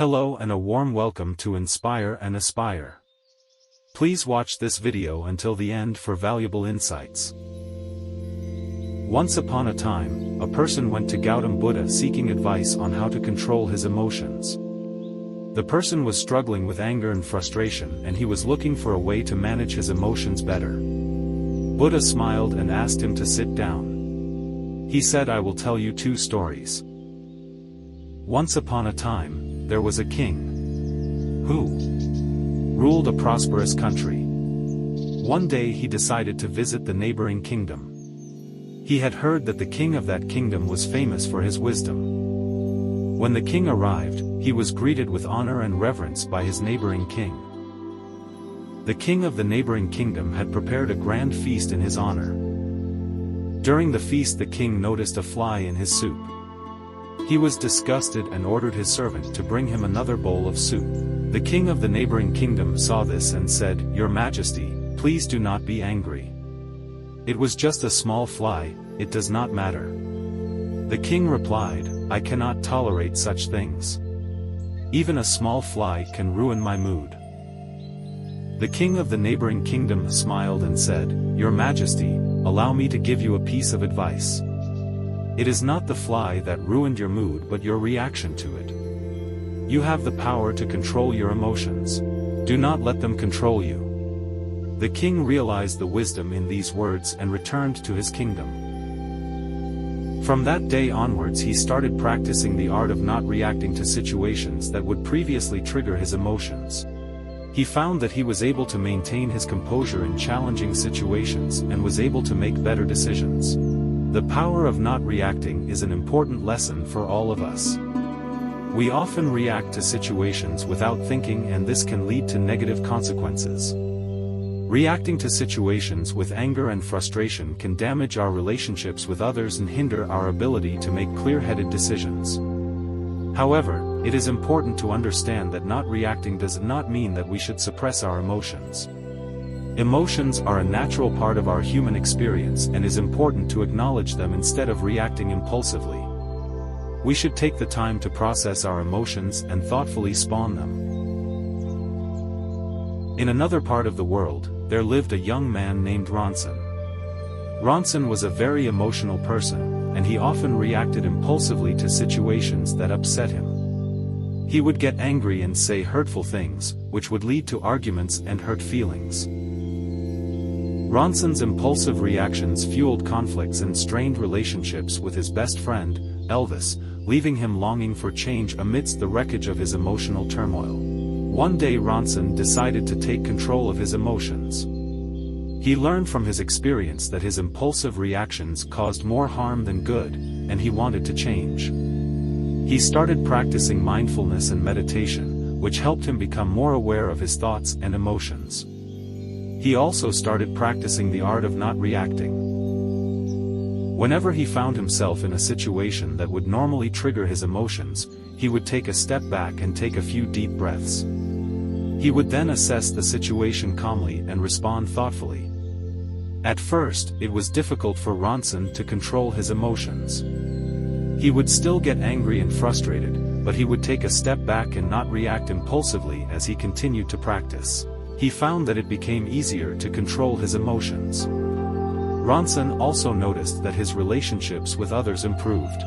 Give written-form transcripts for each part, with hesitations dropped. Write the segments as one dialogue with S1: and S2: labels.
S1: Hello and a warm welcome to Inspire and Aspire. Please watch this video until the end for valuable insights. Once upon a time, a person went to Gautama Buddha seeking advice on how to control his emotions. The person was struggling with anger and frustration, and he was looking for a way to manage his emotions better. Buddha smiled and asked him to sit down. He said, "I will tell you two stories. Once upon a time, there was a king who ruled a prosperous country. One day he decided to visit the neighboring kingdom. He had heard that the king of that kingdom was famous for his wisdom. When the king arrived, he was greeted with honor and reverence by his neighboring king. The king of the neighboring kingdom had prepared a grand feast in his honor. During the feast, the king noticed a fly in his soup. He was disgusted and ordered his servant to bring him another bowl of soup. The king of the neighboring kingdom saw this and said, "Your Majesty, please do not be angry. It was just a small fly, it does not matter." The king replied, "I cannot tolerate such things. Even a small fly can ruin my mood." The king of the neighboring kingdom smiled and said, "Your Majesty, allow me to give you a piece of advice. It is not the fly that ruined your mood but your reaction to it. You have the power to control your emotions. Do not let them control you." The king realized the wisdom in these words and returned to his kingdom. From that day onwards, he started practicing the art of not reacting to situations that would previously trigger his emotions. He found that he was able to maintain his composure in challenging situations and was able to make better decisions. The power of not reacting is an important lesson for all of us. We often react to situations without thinking, and this can lead to negative consequences. Reacting to situations with anger and frustration can damage our relationships with others and hinder our ability to make clear-headed decisions. However, it is important to understand that not reacting does not mean that we should suppress our emotions. Emotions are a natural part of our human experience, and it is important to acknowledge them instead of reacting impulsively. We should take the time to process our emotions and thoughtfully spawn them. In another part of the world, there lived a young man named Ronson. Ronson was a very emotional person, and he often reacted impulsively to situations that upset him. He would get angry and say hurtful things, which would lead to arguments and hurt feelings. Ronson's impulsive reactions fueled conflicts and strained relationships with his best friend, Elvis, leaving him longing for change amidst the wreckage of his emotional turmoil. One day Ronson decided to take control of his emotions. He learned from his experience that his impulsive reactions caused more harm than good, and he wanted to change. He started practicing mindfulness and meditation, which helped him become more aware of his thoughts and emotions. He also started practicing the art of not reacting. Whenever he found himself in a situation that would normally trigger his emotions, he would take a step back and take a few deep breaths. He would then assess the situation calmly and respond thoughtfully. At first, it was difficult for Ronson to control his emotions. He would still get angry and frustrated, but he would take a step back and not react impulsively as he continued to practice. He found that it became easier to control his emotions. Ronson also noticed that his relationships with others improved.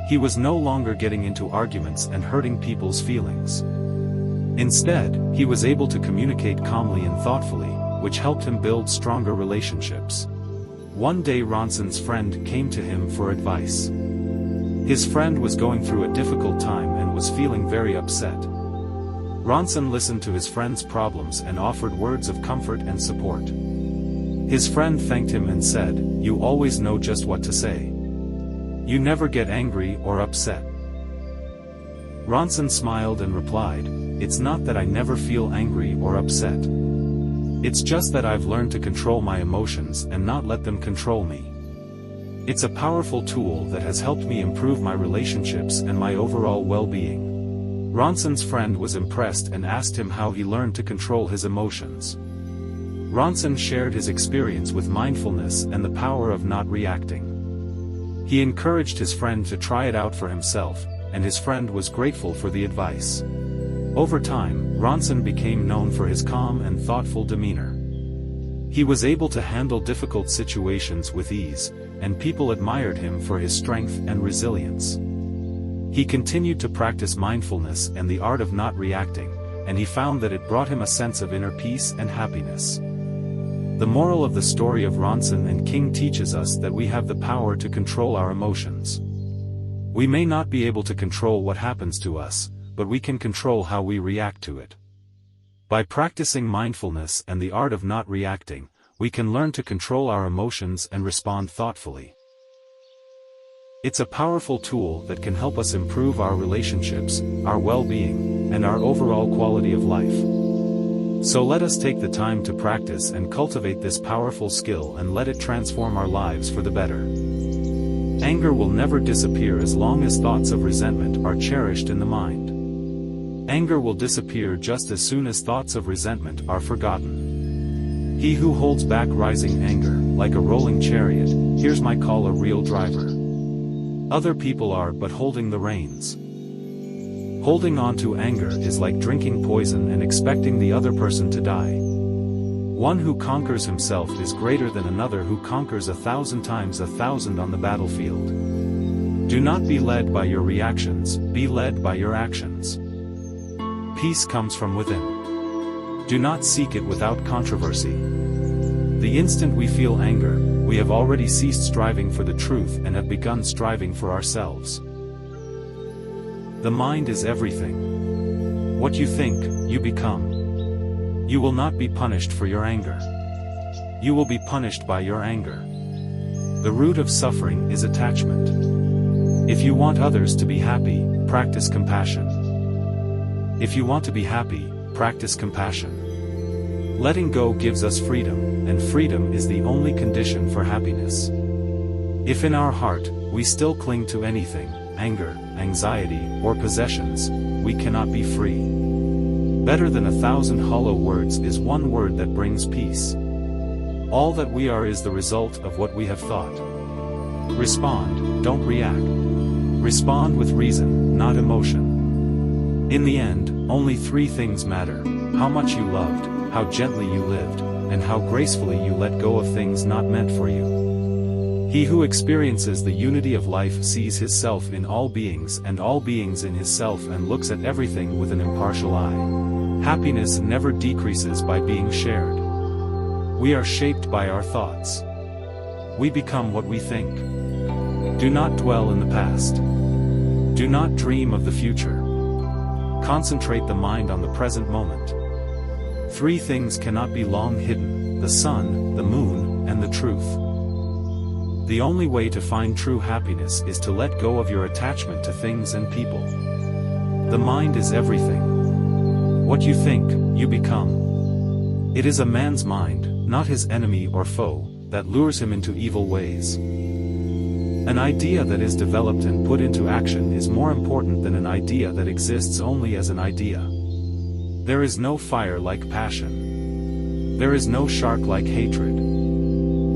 S1: He was no longer getting into arguments and hurting people's feelings. Instead, he was able to communicate calmly and thoughtfully, which helped him build stronger relationships. One day Ronson's friend came to him for advice. His friend was going through a difficult time and was feeling very upset. Ronson listened to his friend's problems and offered words of comfort and support. His friend thanked him and said, "You always know just what to say. You never get angry or upset." Ronson smiled and replied, "It's not that I never feel angry or upset. It's just that I've learned to control my emotions and not let them control me. It's a powerful tool that has helped me improve my relationships and my overall well-being." Ronson's friend was impressed and asked him how he learned to control his emotions. Ronson shared his experience with mindfulness and the power of not reacting. He encouraged his friend to try it out for himself, and his friend was grateful for the advice. Over time, Ronson became known for his calm and thoughtful demeanor. He was able to handle difficult situations with ease, and people admired him for his strength and resilience. He continued to practice mindfulness and the art of not reacting, and he found that it brought him a sense of inner peace and happiness. The moral of the story of Ronson and King teaches us that we have the power to control our emotions. We may not be able to control what happens to us, but we can control how we react to it. By practicing mindfulness and the art of not reacting, we can learn to control our emotions and respond thoughtfully. It's a powerful tool that can help us improve our relationships, our well-being, and our overall quality of life. So let us take the time to practice and cultivate this powerful skill and let it transform our lives for the better. Anger will never disappear as long as thoughts of resentment are cherished in the mind. Anger will disappear just as soon as thoughts of resentment are forgotten. He who holds back rising anger, like a rolling chariot, hears my call a real driver. Other people are but holding the reins. Holding on to anger is like drinking poison and expecting the other person to die. One who conquers himself is greater than another who conquers 1,000 times 1,000 on the battlefield. Do not be led by your reactions, be led by your actions. Peace comes from within. Do not seek it without controversy. The instant we feel anger, we have already ceased striving for the truth and have begun striving for ourselves. The mind is everything. What you think, you become. You will not be punished for your anger. You will be punished by your anger. The root of suffering is attachment. If you want others to be happy, practice compassion. If you want to be happy, practice compassion. Letting go gives us freedom, and freedom is the only condition for happiness. If in our heart, we still cling to anything, anger, anxiety, or possessions, we cannot be free. Better than 1,000 hollow words is one word that brings peace. All that we are is the result of what we have thought. Respond, don't react. Respond with reason, not emotion. In the end, only 3 things matter: how much you loved, how gently you lived, and how gracefully you let go of things not meant for you. He who experiences the unity of life sees his self in all beings and all beings in his self and looks at everything with an impartial eye. Happiness never decreases by being shared. We are shaped by our thoughts. We become what we think. Do not dwell in the past. Do not dream of the future. Concentrate the mind on the present moment. 3 things cannot be long hidden: the sun, the moon, and the truth. The only way to find true happiness is to let go of your attachment to things and people. The mind is everything. What you think, you become. It is a man's mind, not his enemy or foe, that lures him into evil ways. An idea that is developed and put into action is more important than an idea that exists only as an idea. There is no fire like passion. There is no shark like hatred.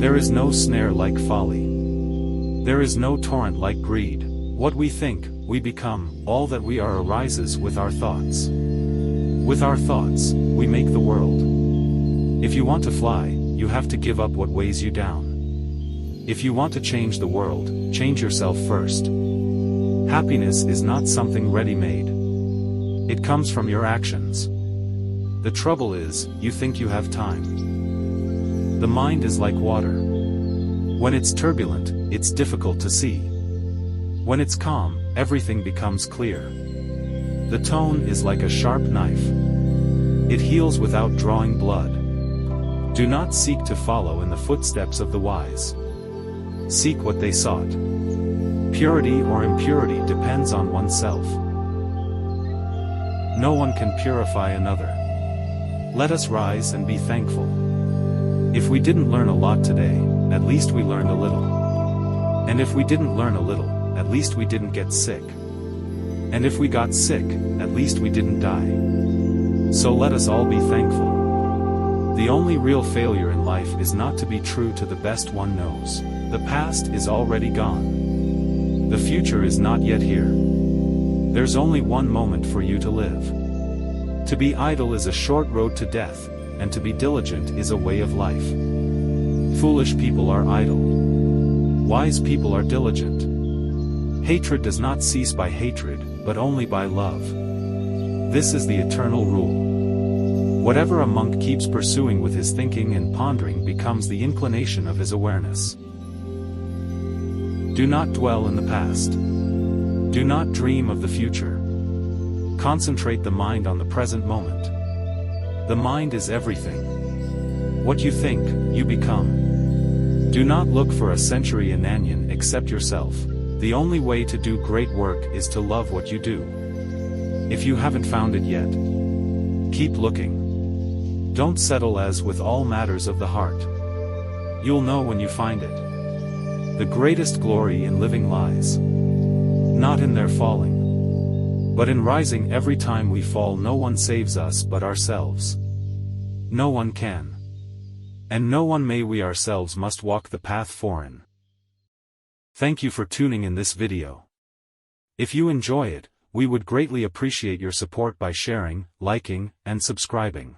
S1: There is no snare like folly. There is no torrent like greed. What we think, we become. All that we are arises with our thoughts. With our thoughts, we make the world. If you want to fly, you have to give up what weighs you down. If you want to change the world, change yourself first. Happiness is not something ready-made. It comes from your actions. The trouble is, you think you have time. The mind is like water. When it's turbulent, it's difficult to see. When it's calm, everything becomes clear. The tone is like a sharp knife. It heals without drawing blood. Do not seek to follow in the footsteps of the wise. Seek what they sought. Purity or impurity depends on oneself. No one can purify another. Let us rise and be thankful. If we didn't learn a lot today, at least we learned a little. And if we didn't learn a little, at least we didn't get sick. And if we got sick, at least we didn't die. So let us all be thankful. The only real failure in life is not to be true to the best one knows. The past is already gone. The future is not yet here. There's only one moment for you to live. To be idle is a short road to death, and to be diligent is a way of life. Foolish people are idle. Wise people are diligent. Hatred does not cease by hatred, but only by love. This is the eternal rule. Whatever a monk keeps pursuing with his thinking and pondering becomes the inclination of his awareness. Do not dwell in the past. Do not dream of the future. Concentrate the mind on the present moment. The mind is everything. What you think, you become. Do not look for a century Ananyan except yourself. The only way to do great work is to love what you do. If you haven't found it yet, keep looking. Don't settle as with all matters of the heart. You'll know when you find it. The greatest glory in living lies not in their falling, but in rising. Every time we fall, no one saves us but ourselves. No one can. And no one may. We ourselves must walk the path foreign. Thank you for tuning in this video. If you enjoy it, we would greatly appreciate your support by sharing, liking, and subscribing.